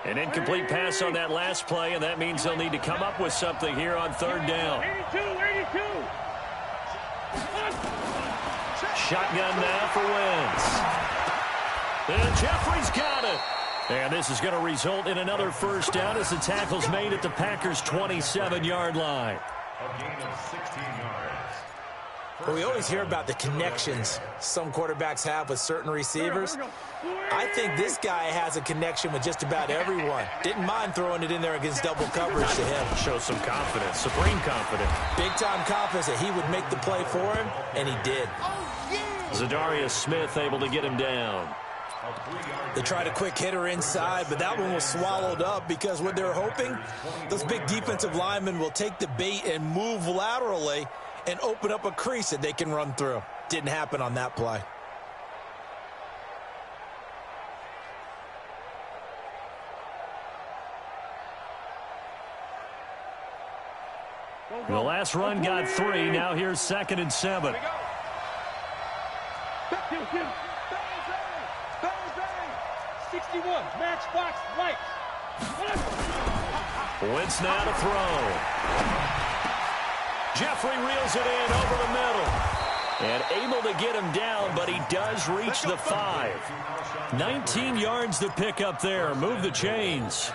An incomplete pass on that last play, and that means they'll need to come up with something here on third down. 82. Shotgun now for Wentz. And Jeffrey's got it. And this is going to result in another first down as the tackle's made at the Packers' 27-yard line. A gain of 16 yards. Well, we always hear about the connections some quarterbacks have with certain receivers. I think this guy has a connection with just about everyone. Didn't mind throwing it in there against double coverage to him. Shows some confidence, supreme confidence. Big-time confidence that he would make the play for him, and he did. Zadarius Smith able to get him down. They tried a quick hitter inside, but that one was swallowed up because what they're hoping, those big defensive linemen will take the bait and move laterally and open up a crease that they can run through. Didn't happen on that play. The last run got 3. Now here's 2nd and 7. Bang! 61, matchbox lights. Wentz now to throw. Jeffrey reels it in over the middle. And able to get him down, but he does reach the 5. 19 yards to pick up there. Move the chains.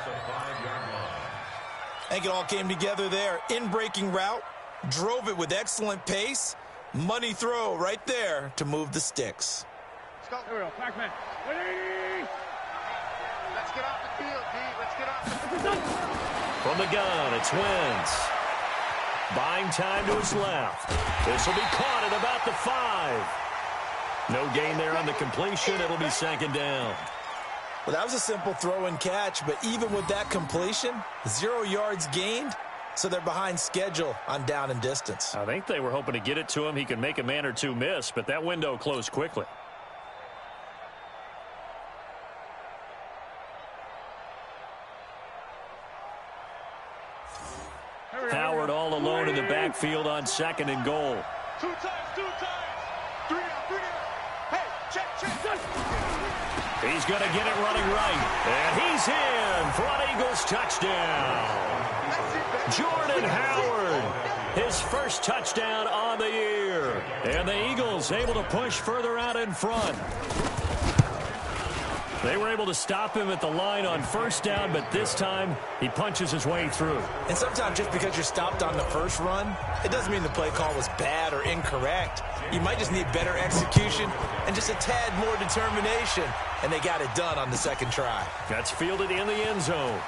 I think it all came together there. In-breaking route, drove it with excellent pace. Money throw right there to move the sticks. Let's go. Here we go. Pac-Man. Let's get off the field, D. Let's get off the field. From the gun, it's Wentz. Buying time to his left. This will be caught at about the 5. No gain there on the completion. It'll be 2nd down. Well, that was a simple throw and catch, but even with that completion, 0 yards gained, so they're behind schedule on down and distance. I think they were hoping to get it to him. He could make a man or two miss, but that window closed quickly. Howard all alone in the backfield on 2nd and goal. 2 times. 3 down. Hey, check. He's going to get it running right. And he's in for an Eagles touchdown. Jordan Howard, his first touchdown on the year. And the Eagles able to push further out in front. They were able to stop him at the line on first down, but this time he punches his way through. And sometimes just because you're stopped on the first run, it doesn't mean the play call was bad or incorrect. You might just need better execution and just a tad more determination. And they got it done on the second try. That's fielded in the end zone.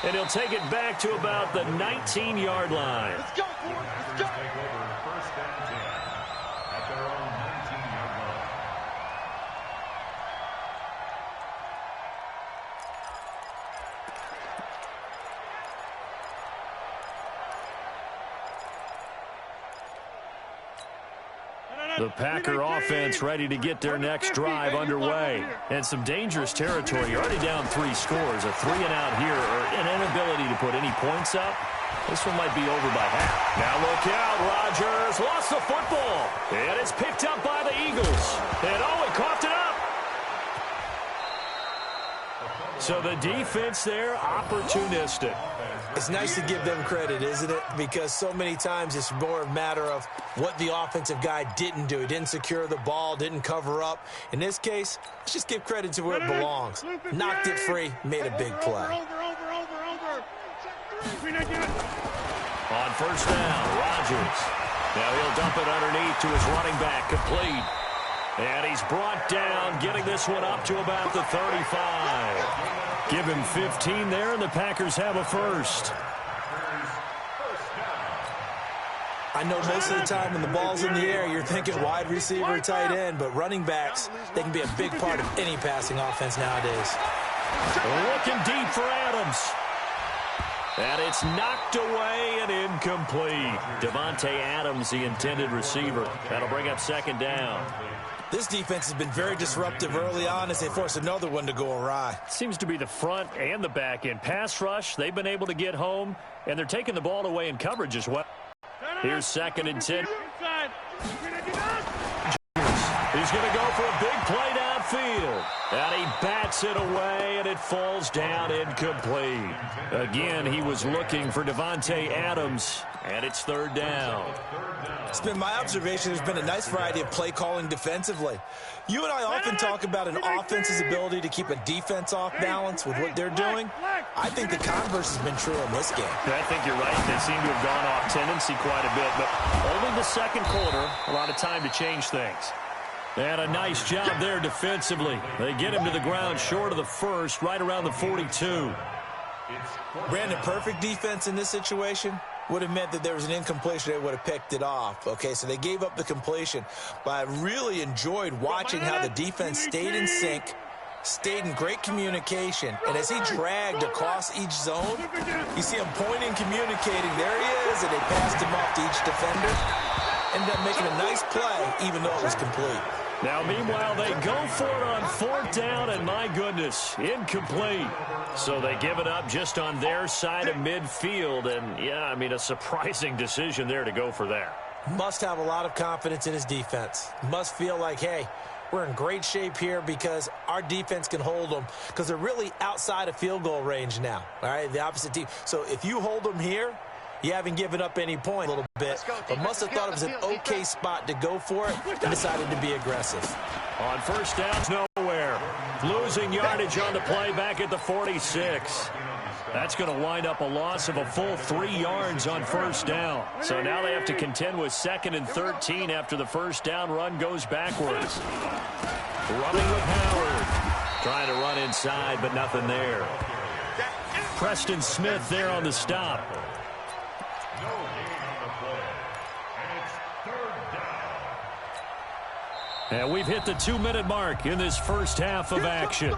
And he'll take it back to about the 19-yard line. Let's go, boys. Let's go. Take over first and 10 at their own 19-yard line. The Packer offense ready to get their next drive underway. And some dangerous territory. You're already down 3 scores. A 3-and-out here, or an inability to put any points up. This one might be over by half. Now look out. Rodgers lost the football. And it's picked up by the Eagles. And he coughed it up. So the defense there, opportunistic. It's nice to give them credit, isn't it? Because so many times it's more a matter of what the offensive guy didn't do. He didn't secure the ball, didn't cover up. In this case, let's just give credit to where it belongs. Knocked it free, made a big play. Over. On first down, Rodgers. Now he'll dump it underneath to his running back, complete. And he's brought down, getting this one up to about the 35. Give him 15 there, and the Packers have a first. I know most of the time when the ball's in the air, you're thinking wide receiver, tight end, but running backs, they can be a big part of any passing offense nowadays. Looking deep for Adams. And it's knocked away and incomplete. Devontae Adams, the intended receiver. That'll bring up 2nd down. This defense has been very disruptive early on as they force another one to go awry. Seems to be the front and the back end. Pass rush, they've been able to get home, and they're taking the ball away in coverage as well. Here's 2nd and 10. He's going to go for a big play field. And he bats it away, and it falls down incomplete. Again, he was looking for Davante Adams, and it's third down. It's been my observation there's been a nice variety of play calling defensively. You and I often talk about an offense's ability to keep a defense off balance with what they're doing. I think the converse has been true in this game. I think you're right. They seem to have gone off tendency quite a bit, but only the second quarter, a lot of time to change things. And a nice job there defensively. They get him to the ground short of the first, right around the 42. Brandon, perfect defense in this situation would have meant that there was an incompletion. They would have picked it off. Okay, so they gave up the completion. But I really enjoyed watching how the defense stayed in sync, stayed in great communication. And as he dragged across each zone, you see him pointing, communicating. There he is, and they passed him off to each defender. Ended up making a nice play, even though it was complete. Now, meanwhile, they go for it on fourth down, and my goodness, incomplete. So they give it up just on their side of midfield, and, yeah, I mean, a surprising decision there to go for that. Must have a lot of confidence in his defense. Must feel like, hey, we're in great shape here because our defense can hold them because they're really outside of field goal range now, all right, the opposite team. So if you hold them here, you haven't given up any point a little bit, but must have thought it was an okay spot to go for it and decided to be aggressive. On first downs, nowhere. Losing yardage on the play back at the 46. That's going to wind up a loss of a full 3 yards on first down. So now they have to contend with 2nd and 13 after the first down run goes backwards. Running with Howard. Trying to run inside, but nothing there. Preston Smith there on the stop. And we've hit the 2-minute mark in this first half of action.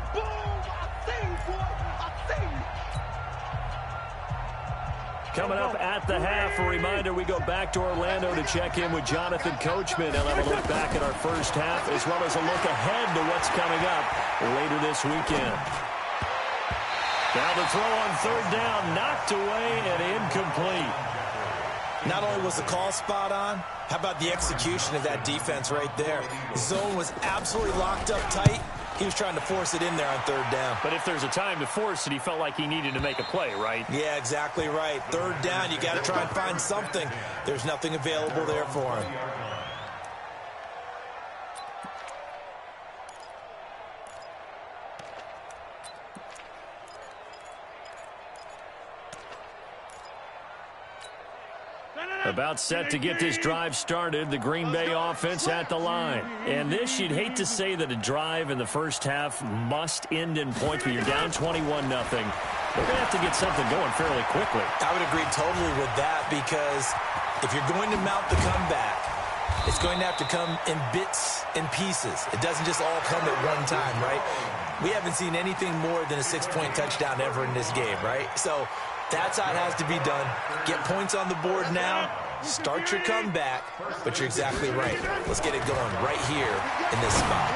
Coming up at the half, a reminder, we go back to Orlando to check in with Jonathan Coachman. He'll have a look back at our first half as well as a look ahead to what's coming up later this weekend. Now the throw on third down, knocked away and incomplete. Not only was the call spot on, how about the execution of that defense right there? The zone was absolutely locked up tight. He was trying to force it in there on third down. But if there's a time to force it, he felt like he needed to make a play, right? Yeah, exactly right. Third down, you got to try and find something. There's nothing available there for him. About set to get this drive started, the Green Bay offense at the line. And this, you'd hate to say that a drive in the first half must end in points, but you're down 21-0. They're going to have to get something going fairly quickly. I would agree totally with that because if you're going to mount the comeback, it's going to have to come in bits and pieces. It doesn't just all come at one time, right? We haven't seen anything more than a 6-point touchdown ever in this game, right? So that's how it has to be done. Get points on the board now. Start your comeback. But you're exactly right. Let's get it going right here in this spot.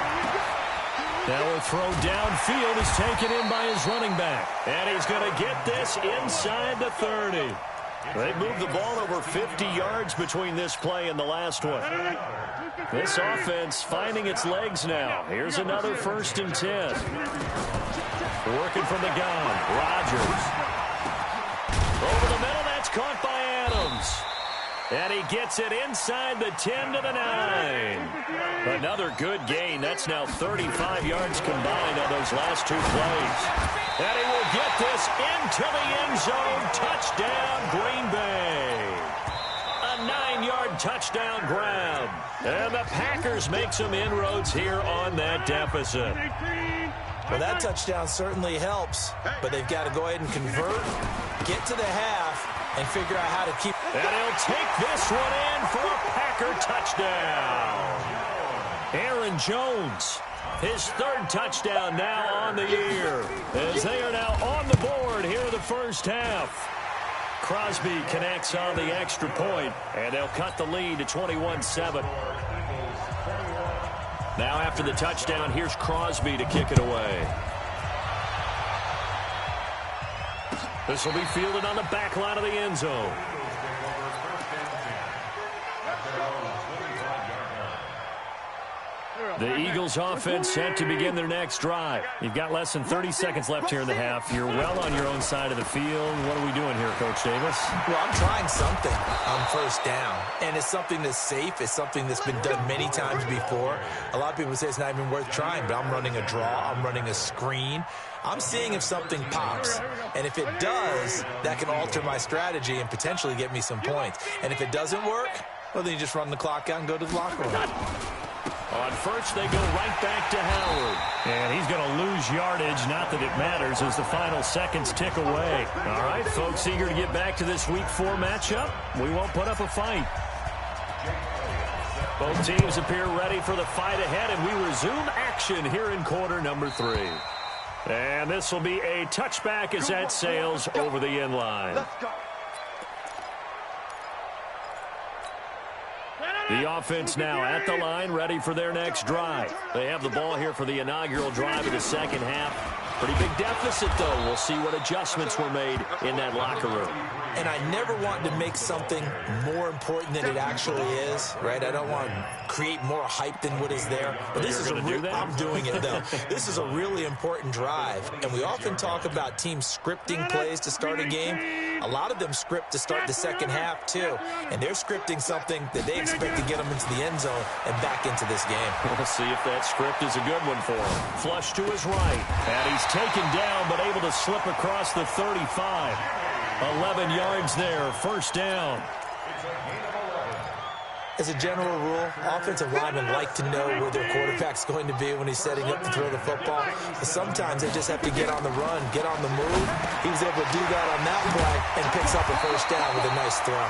Now a throw downfield is taken in by his running back. And he's going to get this inside the 30. They moved the ball over 50 yards between this play and the last one. This offense finding its legs now. Here's another 1st and 10. Working from the gun. Rodgers. Over the middle, that's caught by Adams. And he gets it inside the 10 to the 9. Another good gain. That's now 35 yards combined on those last 2 plays. And he will get this into the end zone. Touchdown, Green Bay. A 9-yard touchdown grab. And the Packers make some inroads here on that deficit. Well, that touchdown certainly helps, but they've got to go ahead and convert, get to the half, and figure out how to keep. And he'll take this one in for a Packer touchdown. Aaron Jones, his 3rd touchdown now on the year, as they are now on the board here in the first half. Crosby connects on the extra point, and they'll cut the lead to 21-7. Now after the touchdown, here's Crosby to kick it away. This will be fielded on the back line of the end zone. The Eagles offense set to begin their next drive. You've got less than 30 seconds left here in the half. You're well on your own side of the field. What are we doing here, Coach Davis? Well, I'm trying something on first down, and it's something that's safe. It's something that's been done many times before. A lot of people say it's not even worth trying, but I'm running a draw. I'm running a screen. I'm seeing if something pops, and if it does, that can alter my strategy and potentially get me some points. And if it doesn't work, well, then you just run the clock out and go to the locker room. On first, they go right back to Howard. And he's going to lose yardage, not that it matters, as the final seconds tick away. All right, folks, eager to get back to this Week 4 matchup. We won't put up a fight. Both teams appear ready for the fight ahead, and we resume action here in quarter number 3. And this will be a touchback as that sails over the end line. Let's go. The offense now at the line, ready for their next drive. They have the ball here for the inaugural drive of the second half. Pretty big deficit, though. We'll see what adjustments were made in that locker room. And I never want to make something more important than it actually is, right? I don't want to create more hype than what is there. But this is I'm doing it, though. This is a really important drive. And we often talk about teams scripting plays to start a game. A lot of them script to start the second half, too. And they're scripting something that they expect to get them into the end zone and back into this game. We'll see if that script is a good one for him. Flush to his right. And he's taken down, but able to slip across the 35. 11 yards there, first down. As a general rule, offensive linemen like to know where their quarterback's going to be when he's setting up to throw the football. But sometimes they just have to get on the run, get on the move. He was able to do that on that play and picks up a first down with a nice throw.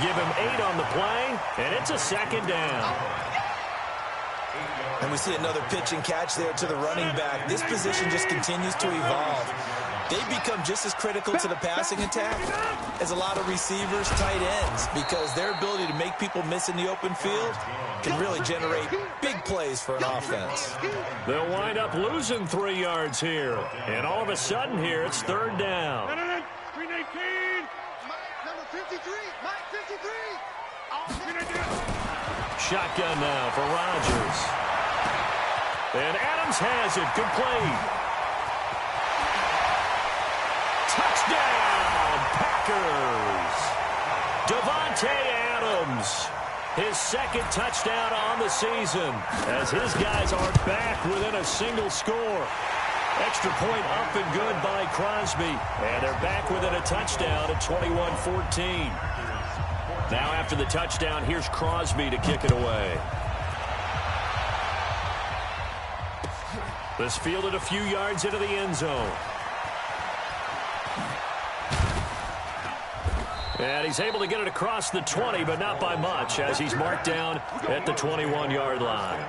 Give him 8 on the play, and it's a second down. And we see another pitch and catch there to the running back. This position just continues to evolve. They become just as critical to the passing attack as a lot of receivers, tight ends, because their ability to make people miss in the open field can really generate big plays for an offense. They'll wind up losing 3 yards here. And all of a sudden here, it's third down. Green 18. Number 53. Mike 53. Shotgun now for Rodgers. And Adams has it, complete. Touchdown, Packers! Davante Adams, his second touchdown on the season, as his guys are back within a single score. Extra point up and good by Crosby, and they're back within a touchdown at 21-14. Now after the touchdown, here's Crosby to kick it away. This fielded a few yards into the end zone. And he's able to get it across the 20, but not by much, as he's marked down at the 21-yard line.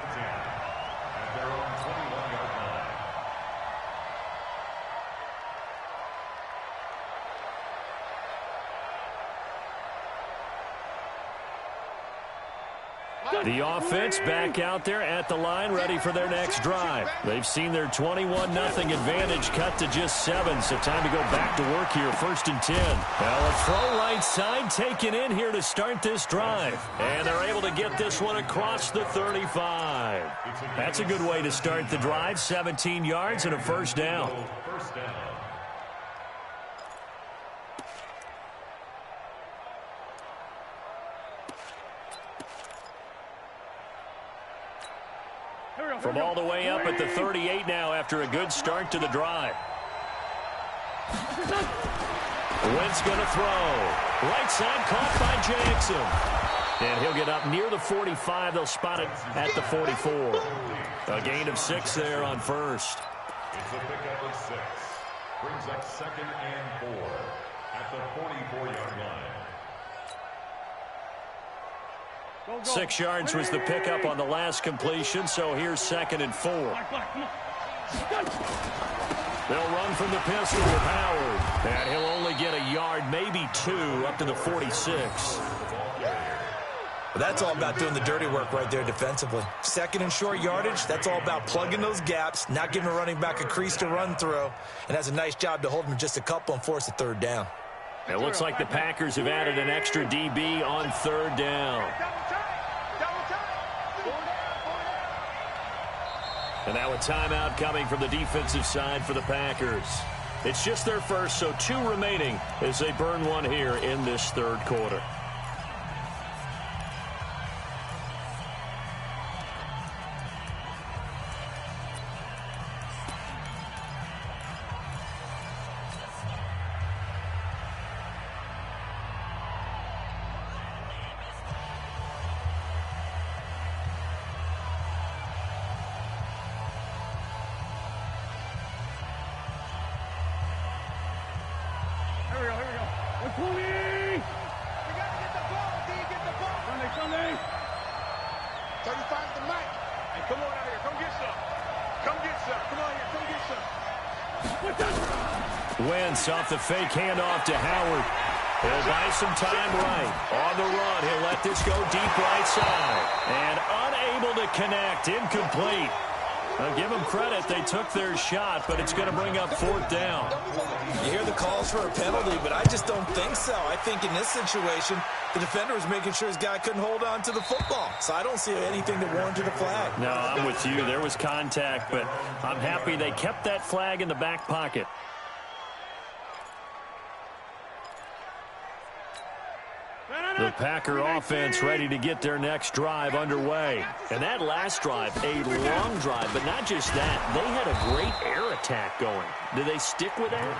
The offense back out there at the line, ready for their next drive. They've seen their 21-0 advantage cut to just 7, so time to go back to work here, 1st and 10. Now a throw right side taken in here to start this drive. And they're able to get this one across the 35. That's a good way to start the drive, 17 yards and a first down. From all the way up at the 38 now after a good start to the drive. Wentz going to throw. Right side caught by Jackson. And he'll get up near the 45. They'll spot it at the 44. A gain of 6 there on first. It's a pickup of 6. Brings up 2nd and 4 at the 44-yard line. 6 yards was the pickup on the last completion, so here's 2nd and 4. They'll run from the pistol with Howard, and he'll only get a yard, maybe 2, up to the 46. That's all about doing the dirty work right there defensively. 2nd and short yardage, that's all about plugging those gaps, not giving a running back a crease to run through, and has a nice job to hold him just a couple and force a 3rd down. It looks like the Packers have added an extra DB on 3rd down. And now a timeout coming from the defensive side for the Packers. It's just their first, so 2 remaining as they burn one here in this third quarter. Wentz off the fake handoff to Howard. He'll buy some time right. On the run, he'll let this go deep right side. And unable to connect, incomplete. I'll give them credit. They took their shot, but it's going to bring up 4th down. You hear the calls for a penalty, but I just don't think so. I think in this situation, the defender was making sure his guy couldn't hold on to the football. So I don't see anything that warranted a flag. No, I'm with you. There was contact, but I'm happy they kept that flag in the back pocket. The Packer offense ready to get their next drive underway. And that last drive, a long drive, but not just that. They had a great air attack going. Do they stick with that?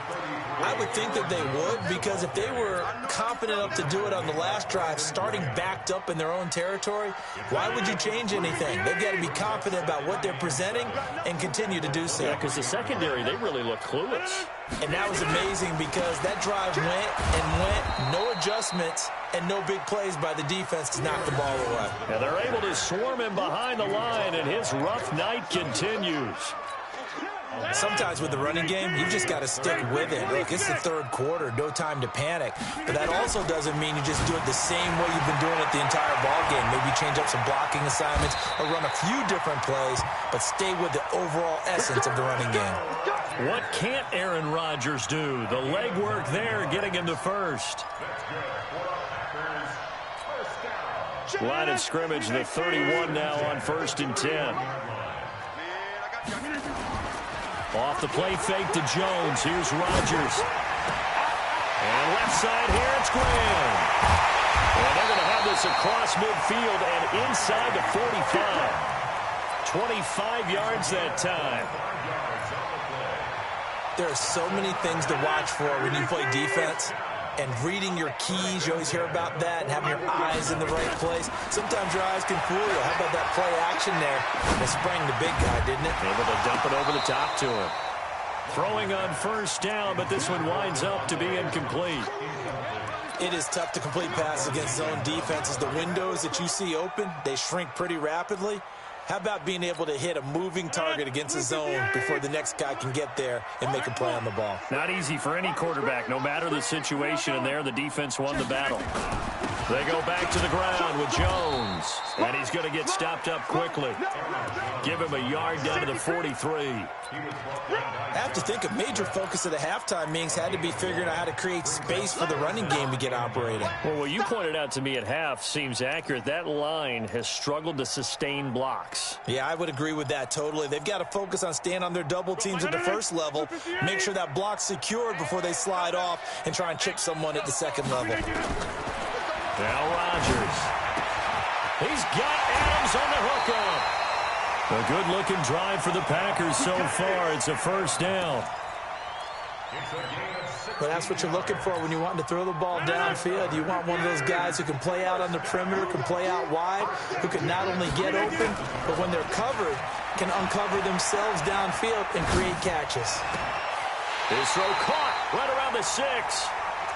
I would think that they would, because if they were confident enough to do it on the last drive, starting backed up in their own territory, why would you change anything? They've got to be confident about what they're presenting and continue to do so. Yeah, because the secondary, they really look clueless. And that was amazing because that drive went and went, no adjustments, and no big plays by the defense to knock the ball away. And they're able to swarm him behind the line, and his rough night continues. Sometimes with the running game, you've just got to stick with it. Look, it's the third quarter, no time to panic. But that also doesn't mean you just do it the same way you've been doing it the entire ball game. Maybe change up some blocking assignments or run a few different plays, but stay with the overall essence of the running game. What can't Aaron Rodgers do? The legwork there getting him to first. Line of scrimmage, the 31 now on 1st and 10. Off the play fake to Jones. Here's Rodgers. And left side here, it's Graham. And they're going to have this across midfield and inside the 45. 25 yards that time. There are so many things to watch for when you play defense. And reading your keys, you always hear about that, and having your eyes in the right place. Sometimes your eyes can fool you. How about that play action there? They sprang the big guy, didn't it? Able to dump it over the top to him. Throwing on 1st down, but this one winds up to be incomplete. It is tough to complete passes against zone defenses. The windows that you see open, they shrink pretty rapidly. How about being able to hit a moving target against a zone before the next guy can get there and make a play on the ball? Not easy for any quarterback, no matter the situation, and there the defense won the battle. They go back to the ground with Jones, and he's going to get stopped up quickly. Give him a yard down to the 43. I have to think a major focus of the halftime meetings had to be figuring out how to create space for the running game to get operating. Well, what you pointed out to me at half seems accurate. That line has struggled to sustain blocks. Yeah, I would agree with that totally. They've got to focus on staying on their double teams at the first level, make sure that block's secured before they slide off and try and chip someone at the second level. Now Rodgers. He's got Adams on the hookup. A good-looking drive for the Packers so far. It's a 1st down. But that's what you're looking for when you're wanting to throw the ball downfield. You want one of those guys who can play out on the perimeter, can play out wide, who can not only get open, but when they're covered, can uncover themselves downfield and create catches. His throw caught right around the 6.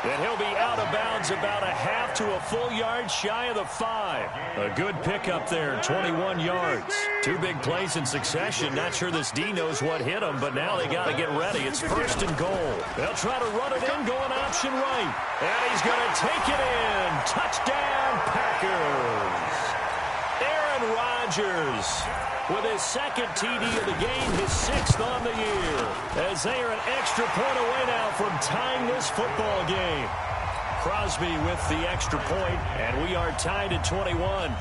And he'll be out of bounds about a half to a full yard shy of the 5. A good pickup there, 21 yards. 2 big plays in succession. Not sure this D knows what hit him, but now they got to get ready. It's 1st and goal. They'll try to run it in, going option right. And he's going to take it in. Touchdown, Packers. Aaron Rodgers with his 2nd TD of the game, his 6th on the year. As they are an extra point away now from tying this football game. Crosby with the extra point, and we are tied at 21.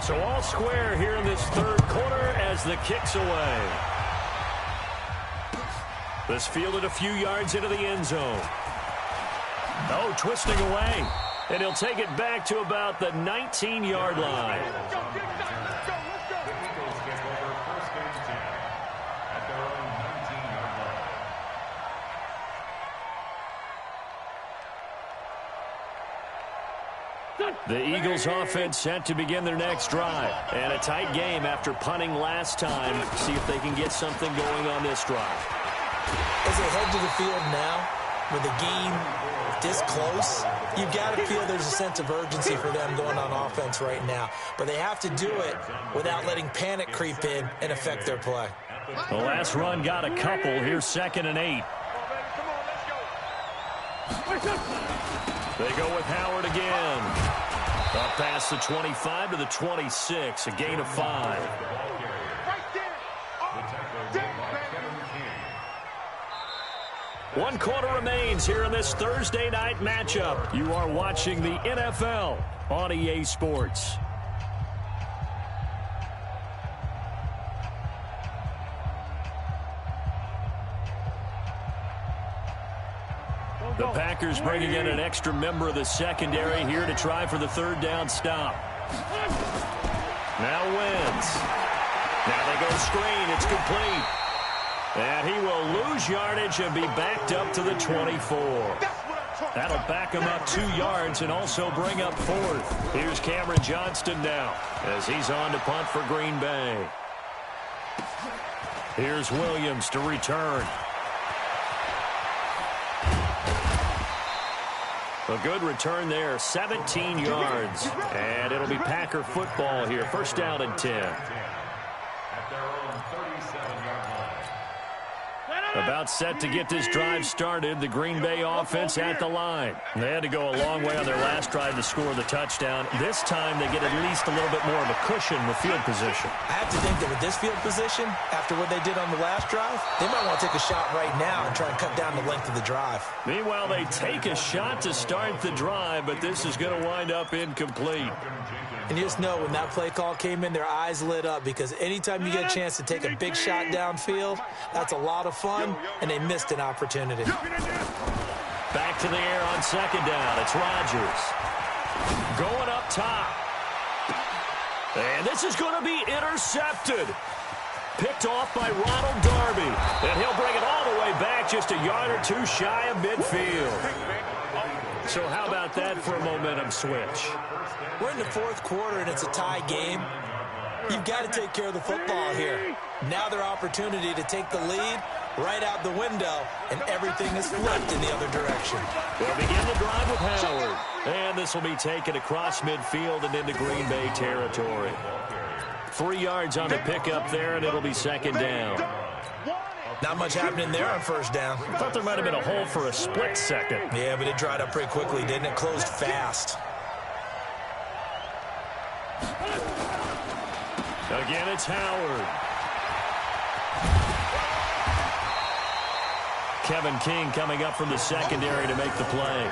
So all square here in this third quarter as the kick's away. This fielded a few yards into the end zone. Oh, twisting away. And he'll take it back to about the 19-yard line. The Eagles offense set to begin their next drive. And a tight game after punting last time. See if they can get something going on this drive. As they head to the field now, with the game this close, you've got to feel there's a sense of urgency for them going on offense right now. But they have to do it without letting panic creep in and affect their play. The last run got a couple. Here's 2nd and 8. They go with Howard again. Up past the 25 to the 26, a gain of 5. One quarter remains here in this Thursday night matchup. You are watching the NFL on EA Sports. The Packers bringing in an extra member of the secondary here to try for the third down stop. Now Wentz. Now they go screen. It's complete. And he will lose yardage and be backed up to the 24. That'll back him up 2 yards and also bring up 4th. Here's Cameron Johnston now as he's on to punt for Green Bay. Here's Williams to return. A good return there, 17 yards. And it'll be Packer football here. First down and 10. About set to get this drive started. The Green Bay offense at the line. They had to go a long way on their last drive to score the touchdown. This time they get at least a little bit more of a cushion with field position. I have to think that with this field position, after what they did on the last drive, they might want to take a shot right now and try and cut down the length of the drive. Meanwhile, they take a shot to start the drive, but this is going to wind up incomplete. And you just know when that play call came in, their eyes lit up because anytime you get a chance to take a big shot downfield, that's a lot of fun, and they missed an opportunity. Back to the air on second down. It's Rodgers. Going up top. And this is going to be intercepted. Picked off by Ronald Darby. And he'll bring it all the way back just a yard or two shy of midfield. So how about that for a momentum switch? We're in the fourth quarter, and it's a tie game. You've got to take care of the football here. Now their opportunity to take the lead right out the window, and everything is flipped in the other direction. They'll begin the drive with Howard. And this will be taken across midfield and into Green Bay territory. 3 yards on the pickup there, and it'll be second down. Not much happening there on first down. I thought there might have been a hole for a split second. Yeah, but it dried up pretty quickly, didn't it? Closed fast. Again, it's Howard. Kevin King coming up from the secondary to make the play.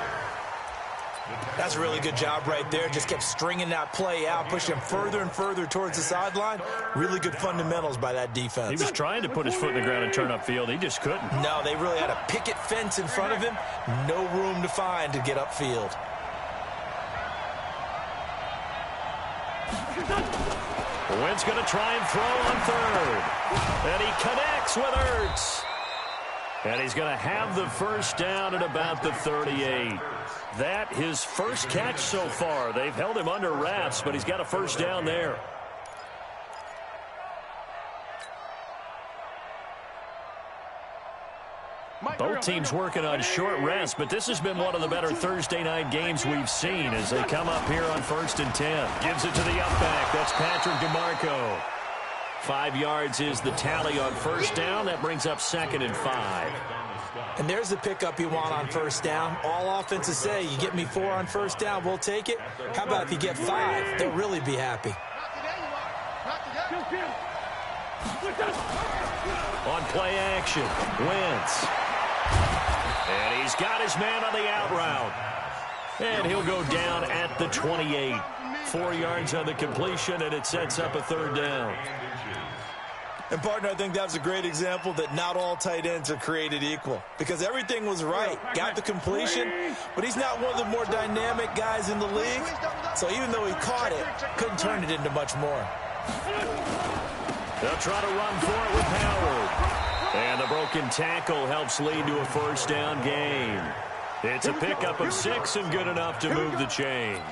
That's a really good job right there. Just kept stringing that play out, pushing him further and further towards the sideline. Really good fundamentals by that defense. He was trying to put his foot in the ground and turn upfield. He just couldn't. No, they really had a picket fence in front of him. No room to find to get upfield. Wentz going to try and throw on third. And he connects with Ertz. And he's going to have the first down at about the 38. That his first catch so far. They've held him under wraps, but he's got a first down there. Both teams working on short rest, but this has been one of the better Thursday night games we've seen as they come up here on 1st and 10. Gives it to the up back. That's Patrick DeMarco. 5 yards is the tally on first down. That brings up 2nd and 5. And there's the pickup you want on first down. All offenses say, you get me 4 on first down, we'll take it. How about if you get 5? They'll really be happy. On play action, Wentz. And he's got his man on the out route. And he'll go down at the 28. 4 yards on the completion, and it sets up a 3rd down. And, partner, I think that was a great example that not all tight ends are created equal, because everything was right. Got the completion, but he's not one of the more dynamic guys in the league. So even though he caught it, couldn't turn it into much more. They'll try to run for it with Howard. And the broken tackle helps lead to a 1st down gain. It's a pickup of 6 and good enough to move the chains.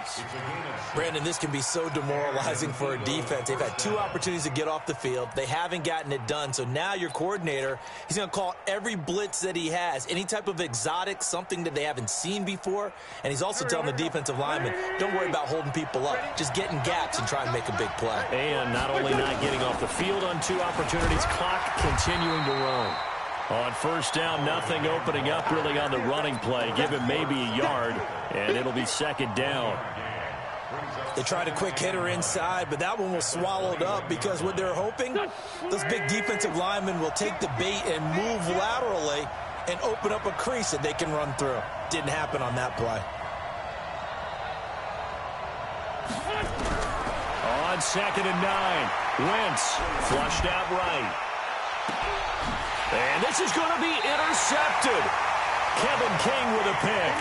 Brandon, this can be so demoralizing for a defense. They've had 2 opportunities to get off the field. They haven't gotten it done. So now your coordinator, he's going to call every blitz that he has, any type of exotic, something that they haven't seen before. And he's also telling the defensive lineman, don't worry about holding people up. Just get in gaps and try and make a big play. And not only not getting off the field on 2 opportunities, clock continuing to run. On 1st down, nothing opening up really on the running play. Give him maybe a yard, and it'll be 2nd down. They tried a quick hitter inside, but that one was swallowed up because what they're hoping, those big defensive linemen will take the bait and move laterally and open up a crease that they can run through. Didn't happen on that play. On 2nd and 9, Wentz flushed out right. And this is going to be intercepted. Kevin King with a pick.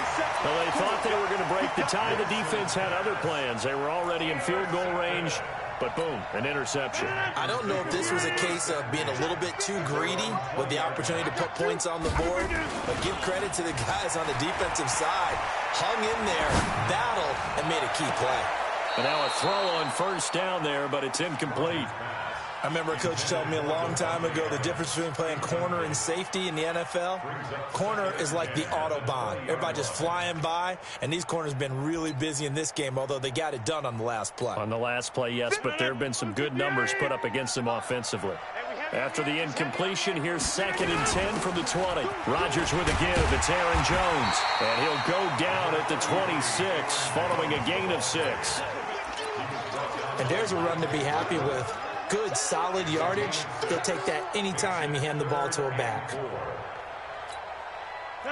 Well, they thought they were going to break the tie. The defense had other plans. They were already in field goal range, but boom, an interception. I don't know if this was a case of being a little bit too greedy with the opportunity to put points on the board, but give credit to the guys on the defensive side. Hung in there, battled, and made a key play. And now a throw on 1st down there, but it's incomplete. I remember a coach telling me a long time ago the difference between playing corner and safety in the NFL. Corner is like the Autobahn. Everybody just flying by, and these corners have been really busy in this game, although they got it done on the last play. On the last play, yes, but there have been some good numbers put up against them offensively. After the incompletion, here's 2nd and 10 from the 20. Rodgers with a give. It's Aaron Jones, and he'll go down at the 26 following a gain of 6. And there's a run to be happy with. Good, solid yardage. They'll take that anytime you hand the ball to a back.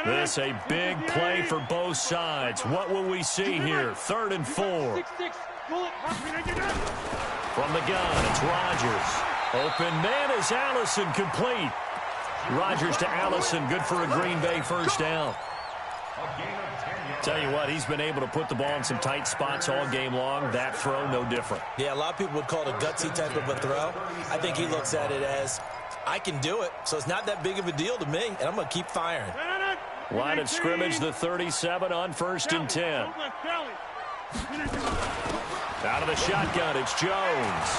This a big play for both sides. What will we see here? 3rd and 4. From the gun, it's Rodgers. Open man is Allison, complete. Rodgers to Allison, good for a Green Bay 1st down. Tell you what, he's been able to put the ball in some tight spots all game long. That throw, no different. Yeah, a lot of people would call it a gutsy type of a throw. I think he looks at it as, I can do it, so it's not that big of a deal to me, and I'm going to keep firing. Line of scrimmage, the 37 on 1st and 10. Out of the shotgun, it's Jones.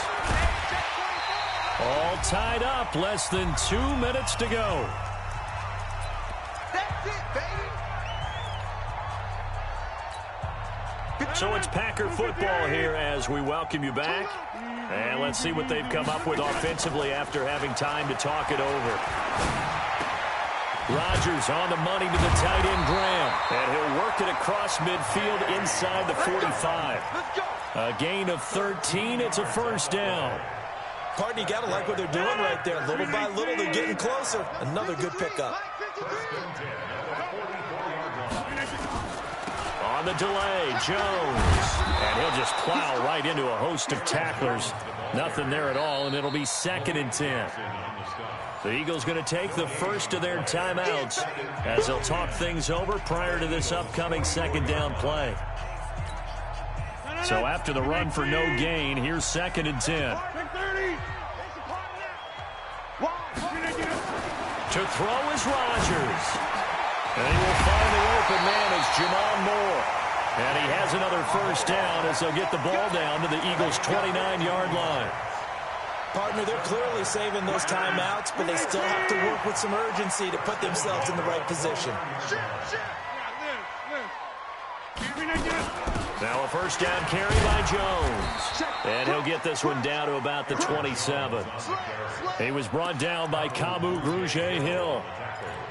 All tied up, less than 2 minutes to go. That's it, baby. So it's Packer football here as we welcome you back. And let's see what they've come up with offensively after having time to talk it over. Rodgers on the money to the tight end Graham. And he'll work it across midfield inside the 45. A gain of 13. It's a 1st down. Partner, you got to like what they're doing right there. Little by little, they're getting closer. Another good pickup. On the delay, Jones. And he'll just plow right into a host of tacklers. Nothing there at all, and it'll be 2nd and 10. The Eagles going to take the first of their timeouts as they'll talk things over prior to this upcoming 2nd down play. So after the run for no gain, here's 2nd and 10. To throw is Rodgers. And he will find the open man as Jamal Moore. And he has another 1st down as they'll get the ball down to the Eagles' 29-yard line. Partner, they're clearly saving those timeouts, but they still have to work with some urgency to put themselves in the right position. Now a 1st down carry by Jones. And he'll get this one down to about the 27. He was brought down by Kamu Grugier-Hill.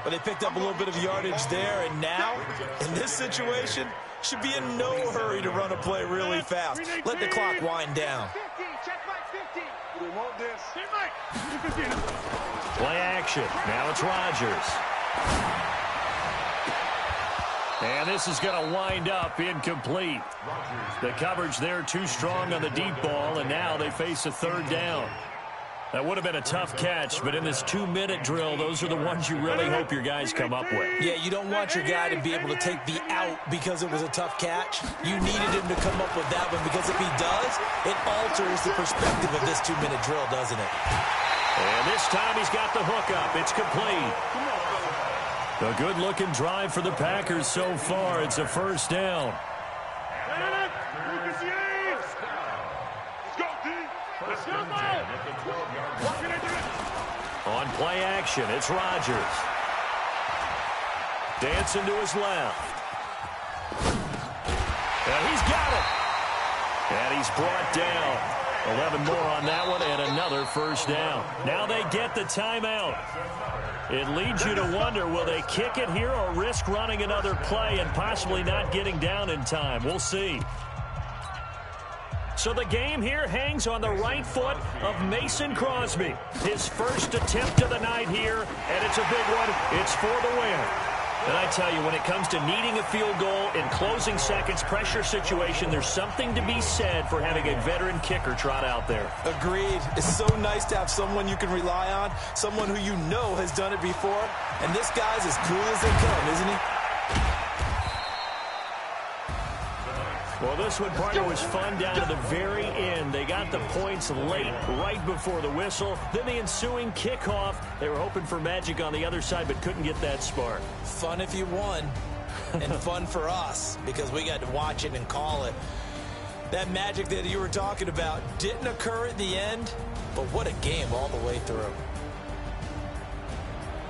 But they picked up a little bit of yardage there, and now, in this situation, should be in no hurry to run a play really fast. Let the clock wind down. Play action. Now it's Rodgers. And this is going to wind up incomplete. The coverage there too strong on the deep ball, and now they face a third down. That would have been a tough catch, but in this 2-minute drill, those are the ones you really hope your guys come up with. Yeah, you don't want your guy to be able to take the out because it was a tough catch. You needed him to come up with that one, because if he does, it alters the perspective of this 2-minute drill, doesn't it? And this time he's got the hook up. It's complete. A good-looking drive for the Packers so far. It's a first down. On play action, it's Rodgers. Dancing to his left. And he's got it. And he's brought down. 11 more on that one, and another first down. Now they get the timeout. It leads you to wonder, will they kick it here or risk running another play and possibly not getting down in time? We'll see. So the game here hangs on the right foot of Mason Crosby. His first attempt of the night here, and it's a big one. It's for the win. And I tell you, when it comes to needing a field goal in closing seconds, pressure situation, there's something to be said for having a veteran kicker trot out there. Agreed. It's so nice to have someone you can rely on, someone who you know has done it before. And this guy's as cool as they come, isn't he? Well, this one, partner, was fun down to the very end. They got the points late, right before the whistle. Then the ensuing kickoff. They were hoping for magic on the other side, but couldn't get that spark. Fun if you won, and fun for us, because we got to watch it and call it. That magic that you were talking about didn't occur at the end, but what a game all the way through.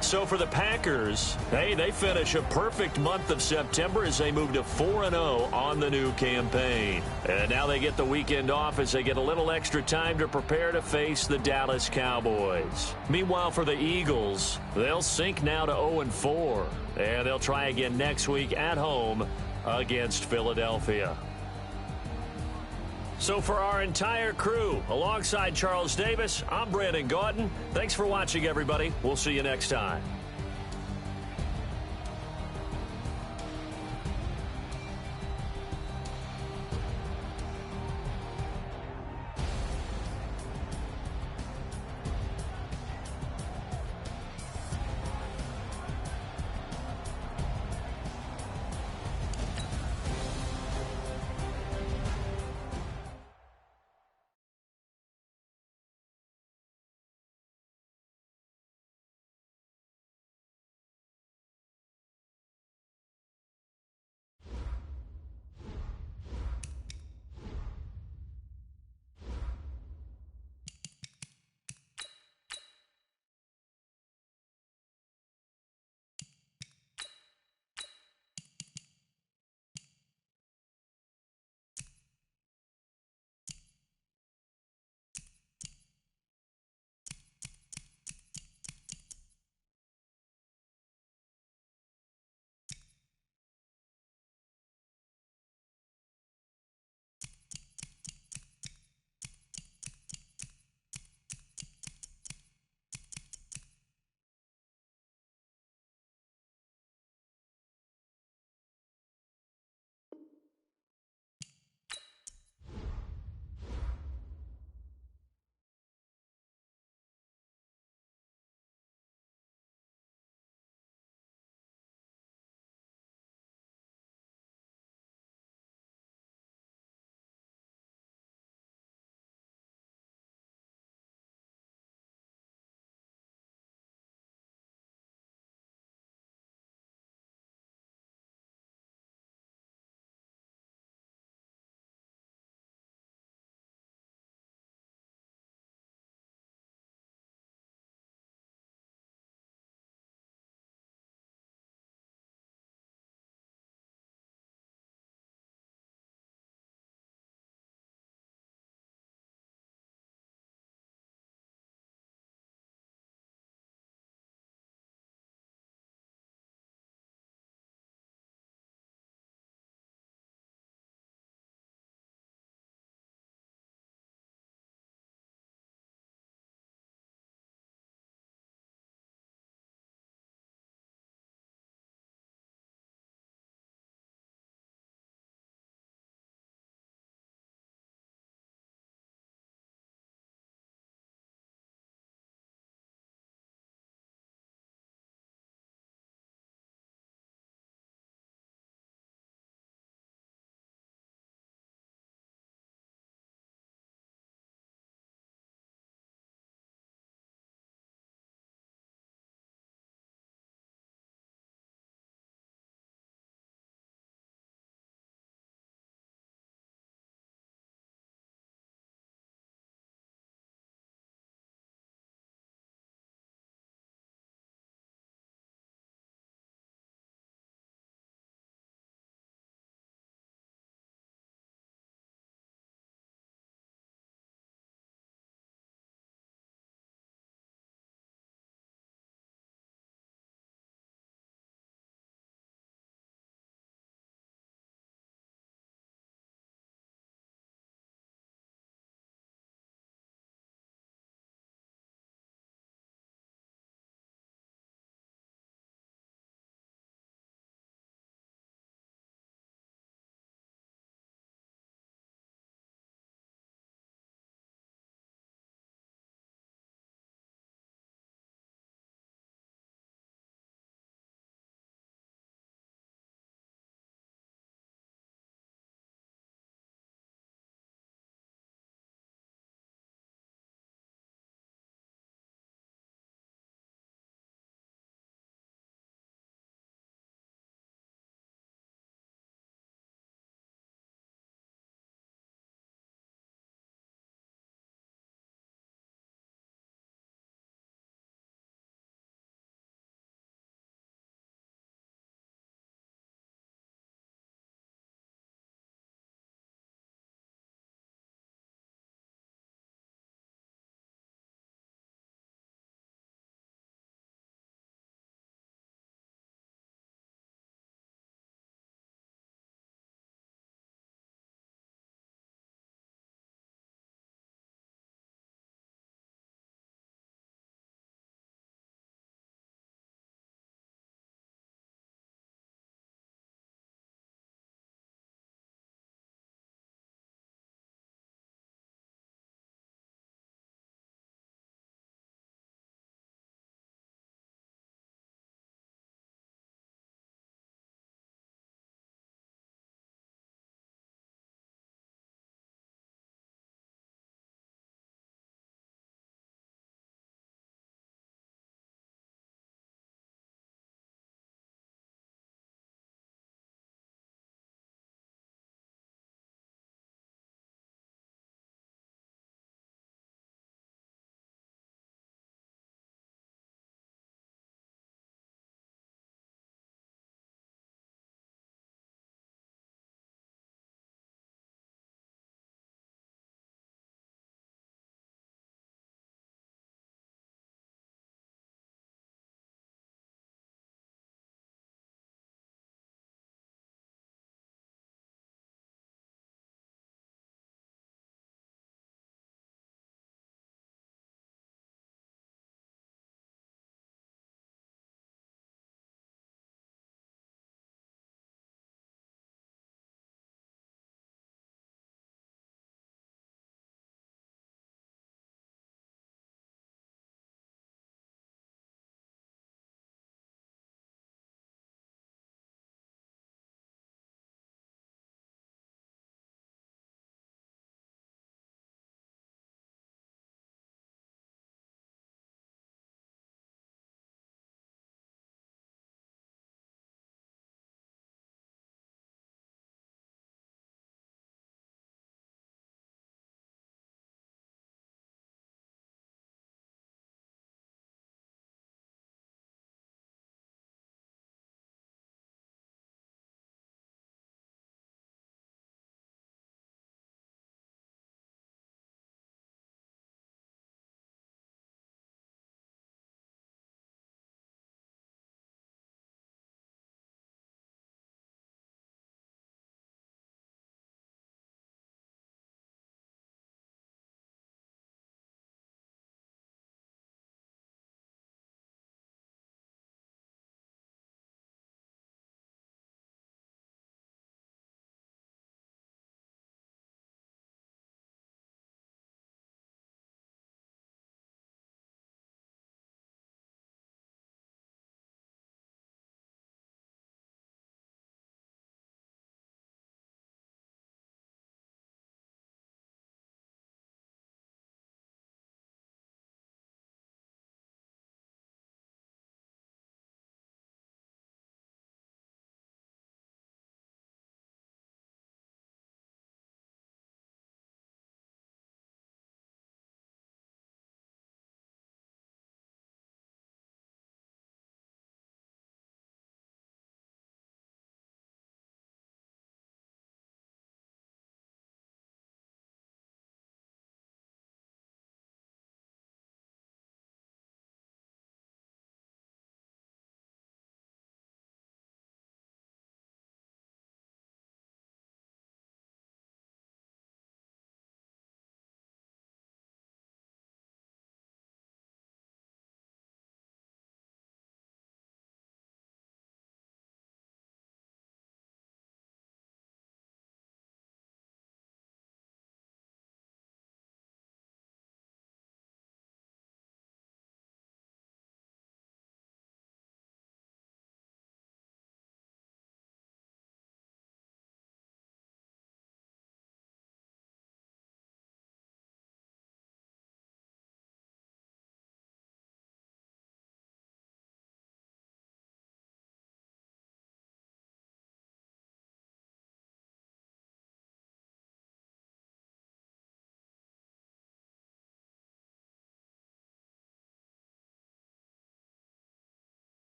So for the Packers, hey, they finish a perfect month of September as they move to 4-0 on the new campaign. And now they get the weekend off as they get a little extra time to prepare to face the Dallas Cowboys. Meanwhile, for the Eagles, they'll sink now to 0-4. And they'll try again next week at home against Philadelphia. So for our entire crew, alongside Charles Davis, I'm Brandon Gaudin. Thanks for watching, everybody. We'll see you next time.